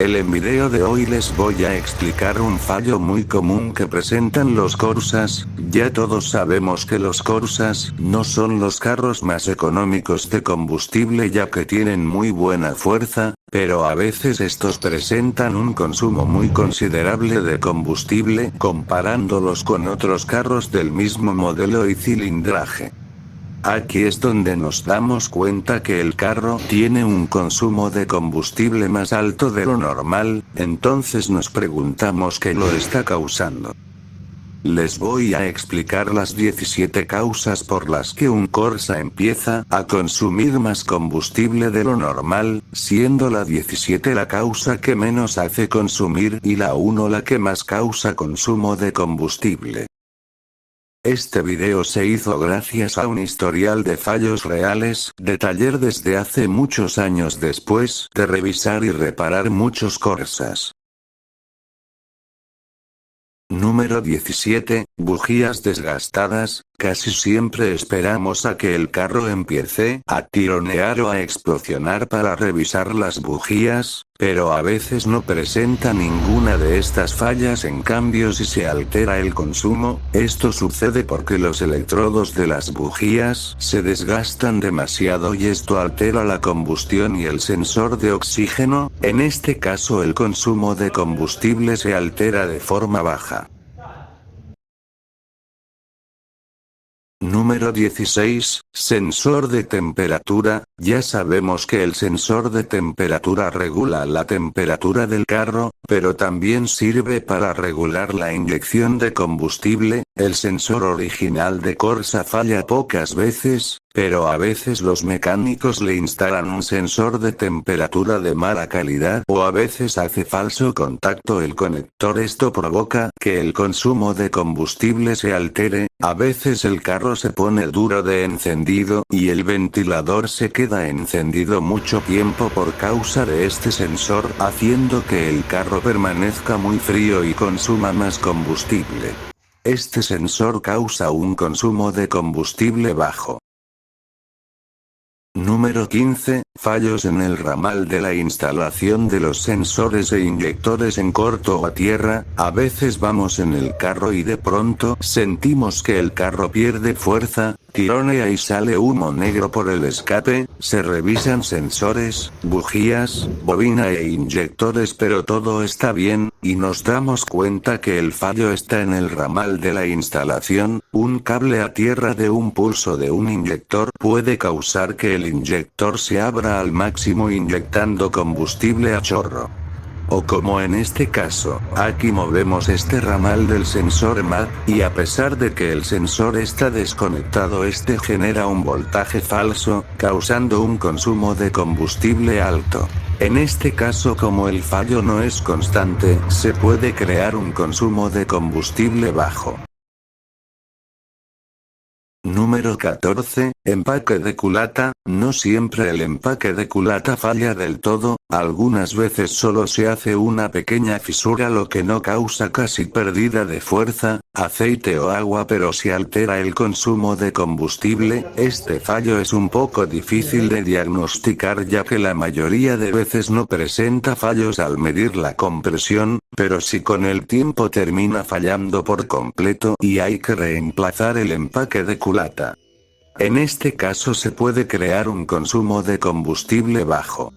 En video de hoy les voy a explicar un fallo muy común que presentan los Corsas. Ya todos sabemos que los Corsas no son los carros más económicos de combustible ya que tienen muy buena fuerza, pero a veces estos presentan un consumo muy considerable de combustible comparándolos con otros carros del mismo modelo y cilindraje. Aquí es donde nos damos cuenta que el carro tiene un consumo de combustible más alto de lo normal, entonces nos preguntamos qué lo está causando. Les voy a explicar las 17 causas por las que un Corsa empieza a consumir más combustible de lo normal, siendo la 17 la causa que menos hace consumir y la 1 la que más causa consumo de combustible. Este video se hizo gracias a un historial de fallos reales de taller desde hace muchos años después de revisar y reparar muchos Corsas. Número 17, bujías desgastadas. Casi siempre esperamos a que el carro empiece a tironear o a explosionar para revisar las bujías, pero a veces no presenta ninguna de estas fallas. En cambio, si se altera el consumo, esto sucede porque los electrodos de las bujías se desgastan demasiado y esto altera la combustión y el sensor de oxígeno. En este caso el consumo de combustible se altera de forma baja. Número 16, sensor de temperatura. Ya sabemos que el sensor de temperatura regula la temperatura del carro, pero también sirve para regular la inyección de combustible. El sensor original de Corsa falla pocas veces, pero a veces los mecánicos le instalan un sensor de temperatura de mala calidad o a veces hace falso contacto el conector. Esto provoca que el consumo de combustible se altere, a veces el carro se pone duro de encendido y el ventilador se queda encendido mucho tiempo por causa de este sensor, haciendo que el carro permanezca muy frío y consuma más combustible. Este sensor causa un consumo de combustible bajo. Número 15, fallos en el ramal de la instalación de los sensores e inyectores en corto o a tierra. A veces vamos en el carro y de pronto sentimos que el carro pierde fuerza, tironea y sale humo negro por el escape. Se revisan sensores, bujías, bobina e inyectores, pero todo está bien, y nos damos cuenta que el fallo está en el ramal de la instalación. Un cable a tierra de un pulso de un inyector puede causar que el inyector se abra al máximo inyectando combustible a chorro. O como en este caso, aquí movemos este ramal del sensor MAD, y a pesar de que el sensor está desconectado, este genera un voltaje falso, causando un consumo de combustible alto. En este caso, como el fallo no es constante, se puede crear un consumo de combustible bajo. Número 14, empaque de culata. No siempre el empaque de culata falla del todo, algunas veces solo se hace una pequeña fisura, lo que no causa casi pérdida de fuerza, aceite o agua, pero si altera el consumo de combustible. Este fallo es un poco difícil de diagnosticar ya que la mayoría de veces no presenta fallos al medir la compresión, pero si con el tiempo termina fallando por completo y hay que reemplazar el empaque de culata. En este caso se puede crear un consumo de combustible bajo.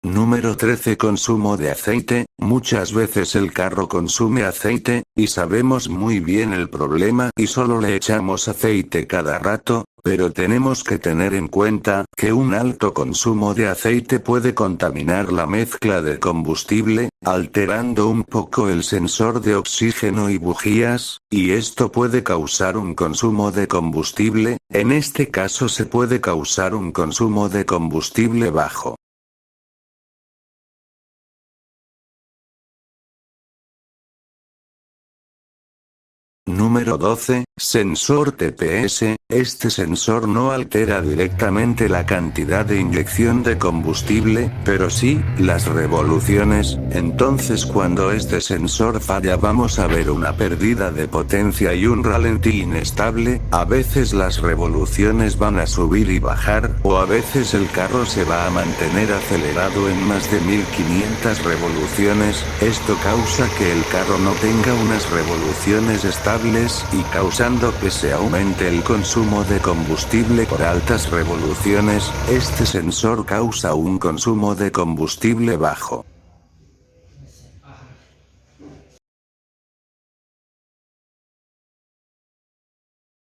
Número 13, consumo de aceite. Muchas veces el carro consume aceite, y sabemos muy bien el problema y solo le echamos aceite cada rato, pero tenemos que tener en cuenta que un alto consumo de aceite puede contaminar la mezcla de combustible, alterando un poco el sensor de oxígeno y bujías, y esto puede causar un consumo de combustible. En este caso se puede causar un consumo de combustible bajo. Número 12, sensor TPS. Este sensor no altera directamente la cantidad de inyección de combustible, pero sí, las revoluciones. Entonces cuando este sensor falla vamos a ver una pérdida de potencia y un ralentí inestable. A veces las revoluciones van a subir y bajar, o a veces el carro se va a mantener acelerado en más de 1500 revoluciones. Esto causa que el carro no tenga unas revoluciones estables y causando que se aumente el consumo de combustible por altas revoluciones. Este sensor causa un consumo de combustible bajo.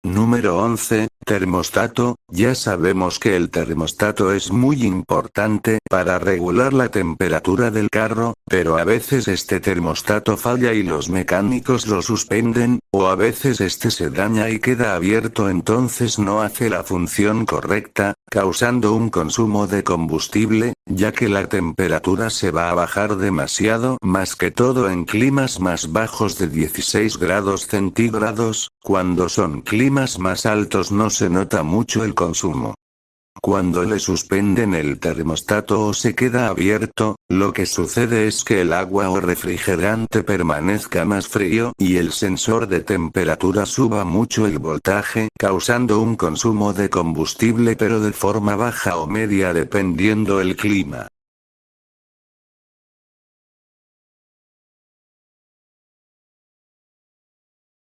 Número 11, termostato. Ya sabemos que el termostato es muy importante para regular la temperatura del carro, pero a veces este termostato falla y los mecánicos lo suspenden, o a veces este se daña y queda abierto, entonces no hace la función correcta, causando un consumo de combustible, ya que la temperatura se va a bajar demasiado, más que todo en climas más bajos de 16 grados centígrados. Cuando son climas más altos no se nota mucho el consumo. Cuando le suspenden el termostato o se queda abierto, lo que sucede es que el agua o refrigerante permanezca más frío y el sensor de temperatura suba mucho el voltaje, causando un consumo de combustible pero de forma baja o media dependiendo el clima.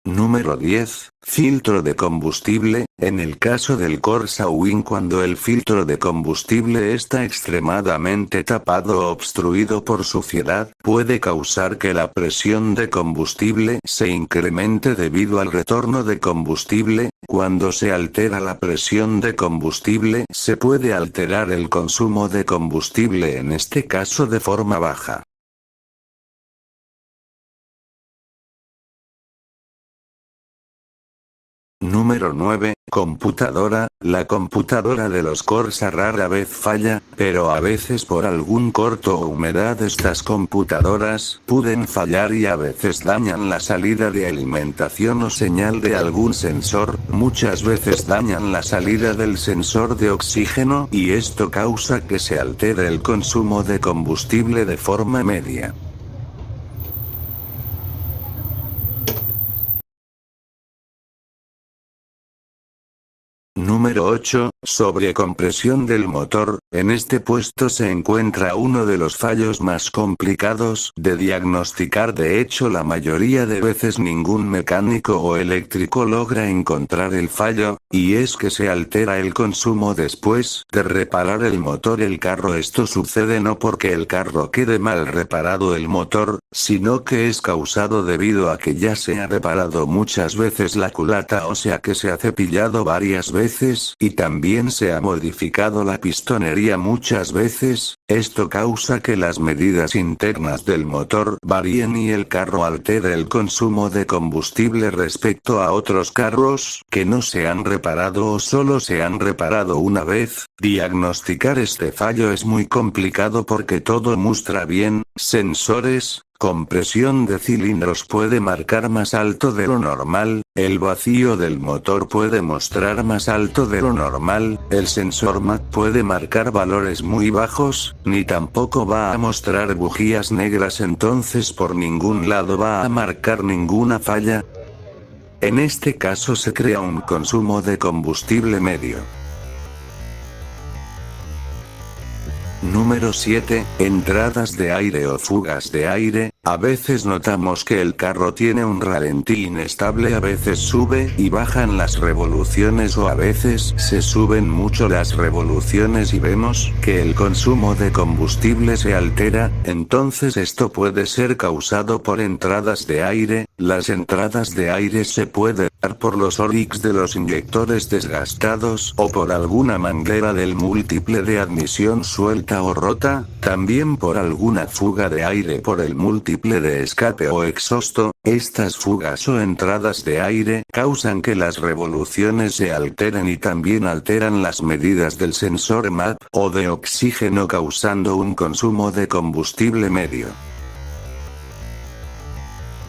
Número 10, filtro de combustible. En el caso del Corsa Win, cuando el filtro de combustible está extremadamente tapado o obstruido por suciedad, puede causar que la presión de combustible se incremente debido al retorno de combustible. Cuando se altera la presión de combustible, se puede alterar el consumo de combustible, en este caso de forma baja. Número 9, computadora. La computadora de los Corsa rara vez falla, pero a veces por algún corto o humedad estas computadoras pueden fallar y a veces dañan la salida de alimentación o señal de algún sensor. Muchas veces dañan la salida del sensor de oxígeno y esto causa que se altere el consumo de combustible de forma media. Número 8, sobrecompresión del motor. En este puesto se encuentra uno de los fallos más complicados de diagnosticar. De hecho, la mayoría de veces ningún mecánico o eléctrico logra encontrar el fallo, y es que se altera el consumo después de reparar el motor el carro. Esto sucede no porque el carro quede mal reparado el motor, sino que es causado debido a que ya se ha reparado muchas veces la culata, o sea que se ha cepillado varias veces y también se ha modificado la pistonería muchas veces. Esto causa que las medidas internas del motor varíen y el carro altere el consumo de combustible respecto a otros carros que no se han reparado o solo se han reparado una vez. Diagnosticar este fallo es muy complicado porque todo muestra bien. Sensores, compresión de cilindros puede marcar más alto de lo normal, el vacío del motor puede mostrar más alto de lo normal, el sensor MAC puede marcar valores muy bajos, ni tampoco va a mostrar bujías negras, entonces por ningún lado va a marcar ninguna falla. En este caso se crea un consumo de combustible medio. Número 7, entradas de aire o fugas de aire. A veces notamos que el carro tiene un ralentí inestable, a veces sube y bajan las revoluciones o a veces se suben mucho las revoluciones y vemos que el consumo de combustible se altera. Entonces esto puede ser causado por entradas de aire. Las entradas de aire se pueden dar por los oryx de los inyectores desgastados o por alguna manguera del múltiple de admisión suelta o rota, también por alguna fuga de aire por el múltiple de escape o exhausto. Estas fugas o entradas de aire causan que las revoluciones se alteren y también alteran las medidas del sensor MAP o de oxígeno, causando un consumo de combustible medio.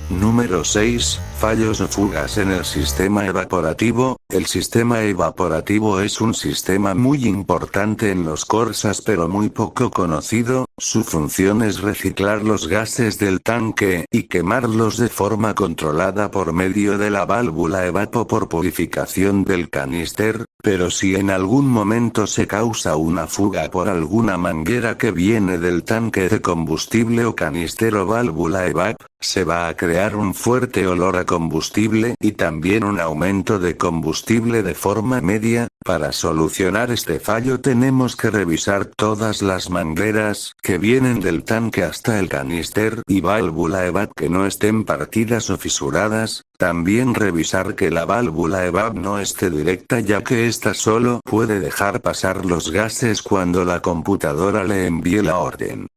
Número 6, Fallos o fugas en el sistema evaporativo. El sistema evaporativo es un sistema muy importante en los Corsas pero muy poco conocido. Su función es reciclar los gases del tanque y quemarlos de forma controlada por medio de la válvula evapo por purificación del canister. Pero si en algún momento se causa una fuga por alguna manguera que viene del tanque de combustible o canister o válvula evap, se va a crear un fuerte olor a combustible y también un aumento de combustible de forma media. Para solucionar este fallo tenemos que revisar todas las mangueras que vienen del tanque hasta el canister y válvula evap que no estén partidas o fisuradas. También revisar que la válvula evap no esté directa ya que esta solo puede dejar pasar los gases cuando la computadora le envíe la orden.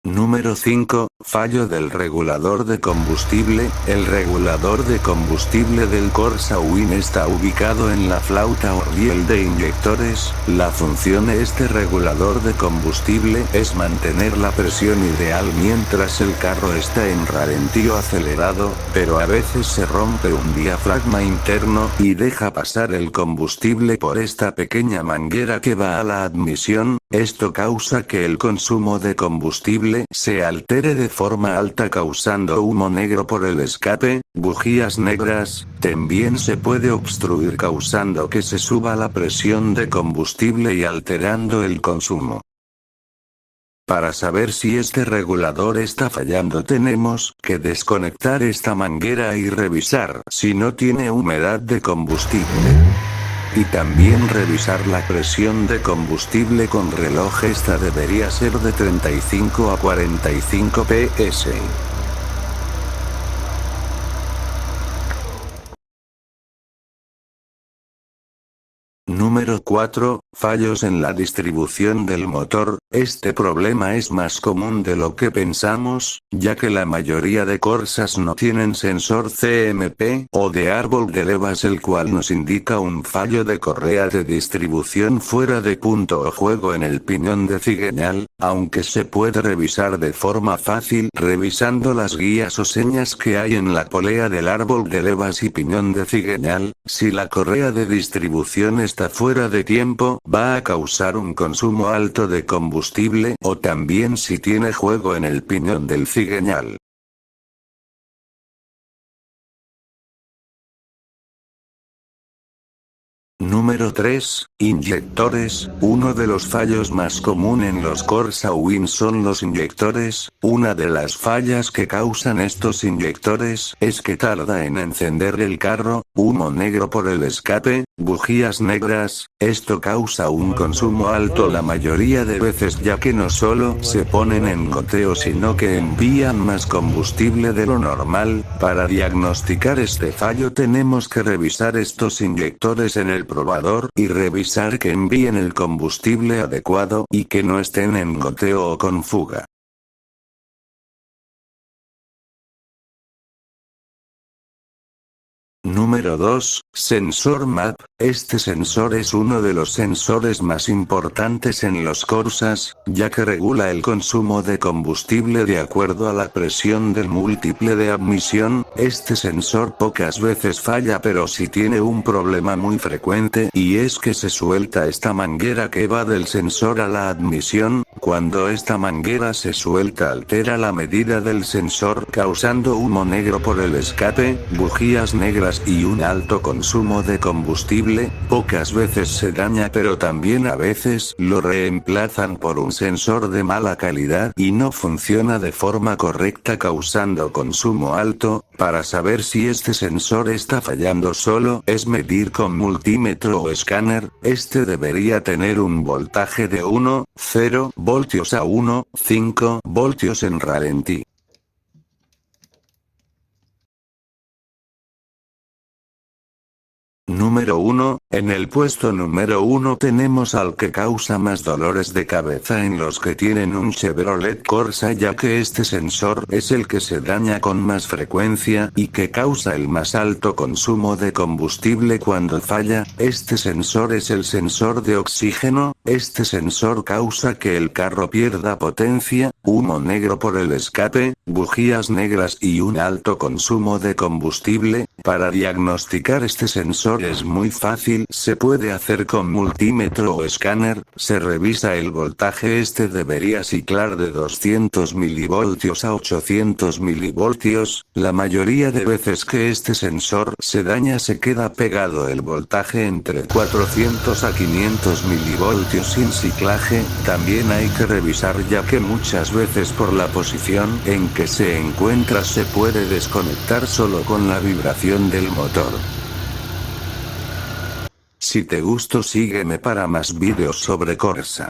Número 5. Fallo del regulador de combustible. El regulador de combustible del Corsa Win está ubicado en la flauta o riel de inyectores. La función de este regulador de combustible es mantener la presión ideal mientras el carro está en ralentí o acelerado, pero a veces se rompe un diafragma interno y deja pasar el combustible por esta pequeña manguera que va a la admisión. Esto causa que el consumo de combustible se altere de forma alta causando humo negro por el escape, bujías negras. También se puede obstruir causando que se suba la presión de combustible y alterando el consumo. Para saber si este regulador está fallando tenemos que desconectar esta manguera y revisar si no tiene humedad de combustible. Y también revisar la presión de combustible con reloj. Esta debería ser de 35 a 45 ps. Número 4. Fallos en la distribución del motor. Este problema es más común de lo que pensamos, ya que la mayoría de Corsas no tienen sensor CMP o de árbol de levas, el cual nos indica un fallo de correa de distribución fuera de punto o juego en el piñón de cigüeñal, aunque se puede revisar de forma fácil revisando las guías o señas que hay en la polea del árbol de levas y piñón de cigüeñal. Si la correa de distribución está fuera de tiempo, va a causar un consumo alto de combustible, o también si tiene juego en el piñón del cigüeñal. Número 3. Inyectores. Uno de los fallos más común en los Corsa Win son los inyectores. Una de las fallas que causan estos inyectores es que tarda en encender el carro, humo negro por el escape, bujías negras. Esto causa un consumo alto la mayoría de veces, ya que no solo se ponen en goteo sino que envían más combustible de lo normal. Para diagnosticar este fallo tenemos que revisar estos inyectores en el probador y revisar que envíen el combustible adecuado y que no estén en goteo o con fuga. Número 2. Sensor MAP. Este sensor es uno de los sensores más importantes en los Corsas, ya que regula el consumo de combustible de acuerdo a la presión del múltiple de admisión. Este sensor pocas veces falla, pero sí tiene un problema muy frecuente, y es que se suelta esta manguera que va del sensor a la admisión. Cuando esta manguera se suelta altera la medida del sensor causando humo negro por el escape, bujías negras y un alto consumo de combustible. Pocas veces se daña, pero también a veces lo reemplazan por un sensor de mala calidad y no funciona de forma correcta causando consumo alto. Para saber si este sensor está fallando solo es medir con multímetro o escáner. Este debería tener un voltaje de 1,0 voltios a 1,5 voltios en ralentí. Número 1. En el puesto número 1 tenemos al que causa más dolores de cabeza en los que tienen un Chevrolet Corsa, ya que este sensor es el que se daña con más frecuencia y que causa el más alto consumo de combustible cuando falla. Este sensor es el sensor de oxígeno. Este sensor causa que el carro pierda potencia, humo negro por el escape, bujías negras y un alto consumo de combustible. Para diagnosticar este sensor es muy fácil, se puede hacer con multímetro o escáner, se revisa el voltaje. Este debería ciclar de 200 milivoltios a 800 milivoltios, la mayoría de veces que este sensor se daña se queda pegado el voltaje entre 400 a 500 milivoltios sin ciclaje. También hay que revisar ya que muchas veces por la posición en que se encuentra se puede desconectar solo con la vibración del motor. Si te gustó sígueme para más vídeos sobre Corsa.